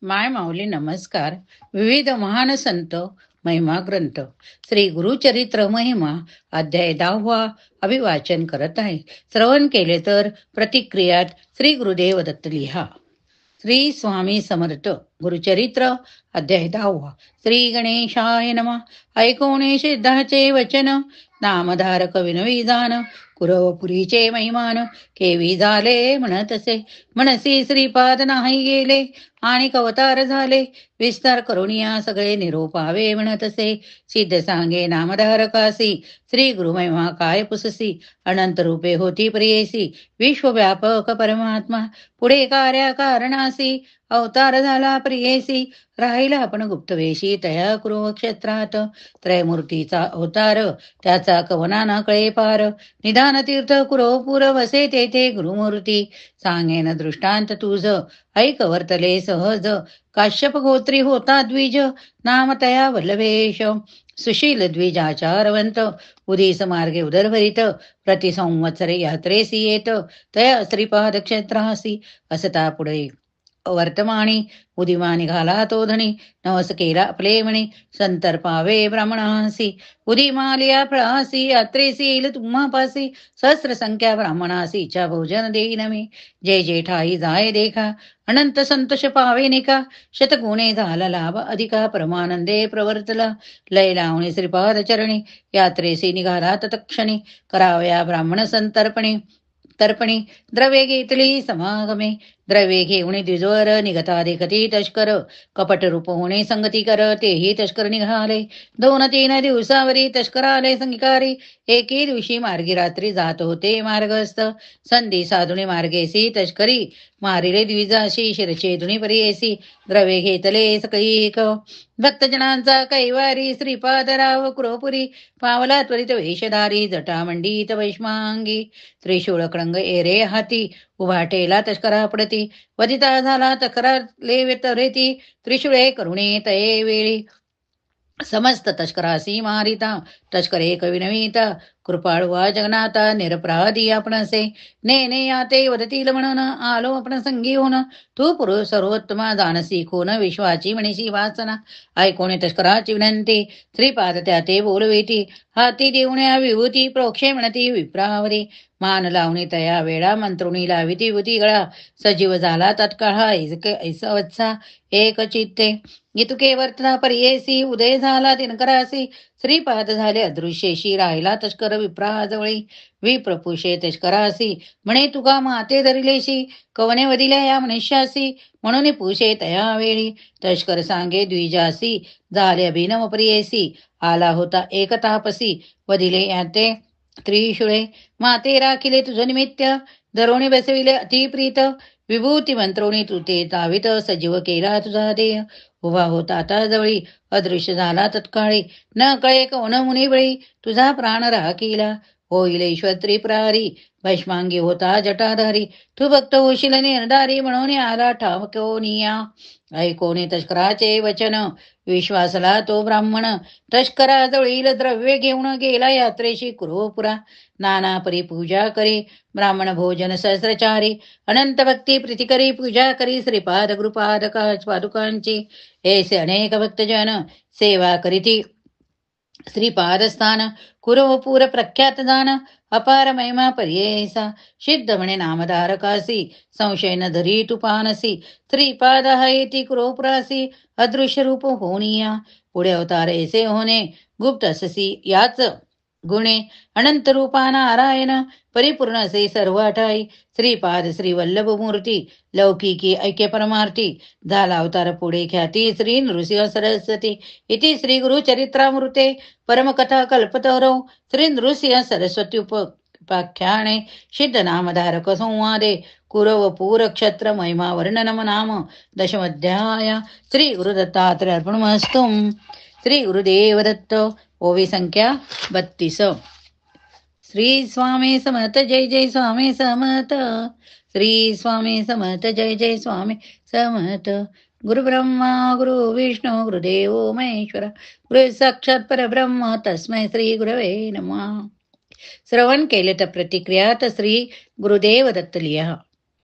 माय माऊली नमस्कार. विविध महान संत महिमा ग्रंथ श्री गुरुचरित्र महिमा अध्याय 10वा अभिवाचन करत आहे. श्रवण केले तर प्रतिक्रियात श्री गुरुदेव दत्त लिहा. श्री स्वामी समर्थ. गुरुचरित्र अध्याय 10वा. श्री गणेशाय नमः. ऐकोणे सिद्धाचे वचन, नामधारक विनविधान, कुरवपुरीचे महिमान, केवी झाले म्हणतसे. म्हणसी श्रीपाद नाही गेले, आणि अवतार झाले, विस्तार करुणिया सगळे निरोपावे म्हणतसे. सिद्ध सांगे नामधारकासी, श्री गुरुमहिमा काय पुससी. अनंत रूपे होती प्रियसी, विश्वव्यापक परमात्मा, पुढे कार्या कारणासी, अवतार झाला प्रियसी. राहिला आपण गुप्तवेशी तया कुरु क्षेत्रात, त्रयमूर्तीचा अवतार त्याचा कवना न कळे पार. निधान तीर्थ कुरोपूर वसे तेथे गुरुमूर्ती, सांगेन दृष्टांत तुझ ऐक वर्तले सहज. काश्यप गोत्री होता द्विज, नाम तया वल्लभेश. सुशील द्विजाचारवंत, उदीस मार्गे उदरभरित, प्रतिसंवत्सरे यात्रेसी येत, तया श्रीपाद क्षेत्रासी. असता पुढे वर्तमानी उदिमा निघाला तो धनी, नवस केला आपले म्हणे, संतर्पावे ब्राह्मणासी. उदिमालिया फळासी, यात्रेसी येईल तुम्हापासी, सहस्र संख्या ब्राह्मणासी च्या भोजन देईन मी. जे जे ठाई जाय देखा, अनंत संतोष पावे निका. शतगुणे झाला लाभ अधिका, परमानंदे प्रवर्तला. लय लावणे श्रीपाद चरणी, यात्रेसी निघाला तत्क्षणी. करावया ब्राह्मण संतर्पणे तर्पणी, द्रव्ये घेतली समागमे. द्रव्ये घेऊन द्विजवर निघता देखती तस्कर, कपट रूप होणे संगती कर, तेही तस्कर निघाले. 2-3 दिवसावरी तस्कर आले संगिकारी, एके दिवशी मार्गी रात्री जात होते मार्गस्थ. संधी साधुनी मार्गेसी तस्करी, मारिले द्विजाशी शिरछेदुनी परियेसी. द्रव्ये घेतले सकळी एक, भक्तजनांचा कैवारी. श्रीपादराव कुरोपुरी, पावला त्वरित वेशधारी, जटामंडित वैष्मांगी. त्रिशूळ कडंग एरे हाती, उभा ठेला तस्करा पडती. वदिता झाला तक्रारले तरेती, त्रिशूळे करुणे तये वेळी. समस्त तस्करासी मारिता, तस्करे कविनविता. कृपाळुवा जगन्नाथा, निरपराधी आपणसे. नेने याते वदतील म्हणून, आलो आपण संगी होऊन. तू पुरुष सर्वोत्तमा, जानसी खून विश्वाची म्हणीशी वासना. ऐकोणे तस्कराची विनंती, श्रीपाद त्या ते बोलवेती. हाती देऊण्या विभूती, प्रोक्षे म्हणती विप्रावरी. मान लावणी तया वेळा, मंत्रुणी लाविती भूती गळा. सजीव झाला तत्काळ ऐसवत्सा एक चित्ते. इतुके वर्तना परियेसी, उदय झाला दिनकरासी. श्रीपाद झाले अदृश्येशी, राहिला तस्कर विप्राजवळी. विप्रपुषे तस्करासी, म्हणे तुका माते धरिलेशी. कवने वदिल्या या मनुष्यासी, म्हणून पुषे तया वेळी. तस्कर सांगे द्विजासी, झाले अभिनव प्रियेसी. आला होता एक तापसी, वदिले याते त्रिशुळे. माते राखिले तुझ निमित्त, धरोणी बसविले अतिप्रीत. विभूती मंत्रोणी तू ते तावित, सजीव केला तुझा देह. उभा होता आता जवळी, अदृश्य झाला तत्काळी. न कळे कोण मुनी बळी, तुझा प्राण राखीला. होईल ईश्वर त्रिपुरारी, भस्मांगी होता जटाधारी. तू भक्त होशील निर्धारी, म्हणून आला ठामकोनिया. ऐकोणे तस्कराचे वचन, विश्वासला तो ब्राह्मण. तस्करा जवळील द्रव्य घेऊन गेला यात्रेशी कुरुपुरा. नाना परी पूजा करी, ब्राह्मण भोजन सहस्रचारी. अनंत भक्ती प्रीती करी, पूजा करी श्रीपाद गुरुपादका पादुकांची. ऐसे अनेक भक्तजन सेवा करीती श्रीपादस्थान. कुरवपूर प्रख्यात जान, अपार महिमा पर्येसा. सिद्ध म्हणे नामधारकासी, संशय न धरी तू पानसी. श्रीपाद येती कुरोपुरासी, अदृश्य रूप होनिया. पुढे अवतार ऐसे होणे, गुप्त अससी याच गुणे. अनंत रूपा नारायण, परिपूर्ण असे सर्व ठाई. श्रीपाद श्री वल्लभ मूर्ती, लौकिकी ऐक्य परमार्थी. झाला अवतार पुढे ख्याती, श्री नृसिंह सरस्वती. इति श्री गुरु चरित्रामृते परमकथा कल्पतरौ, श्री नृसिंह सरस्वती उपाख्याने सिद्ध नामधारक संवादे कुरवपूर क्षत्र महिमा वर्णनम नाम दशमध्याय. श्री गुरुदत्तात्रय अर्पणमस्तु. श्री गुरुदेव दत्त. ओवी संख्या 32. श्री स्वामी समर्थ. जय जय स्वामी समर्थ. श्री स्वामी समर्थ. जय जय स्वामी समर्थ. गुरु ब्रह्मा गुरु विष्णू गुरुदेव महेश्वर, गुरु साक्षात परब्रह्म, तस्मै श्री गुरवे नमः. श्रवण केले तर प्रतिक्रियात श्री गुरुदेव दत्त लिहा.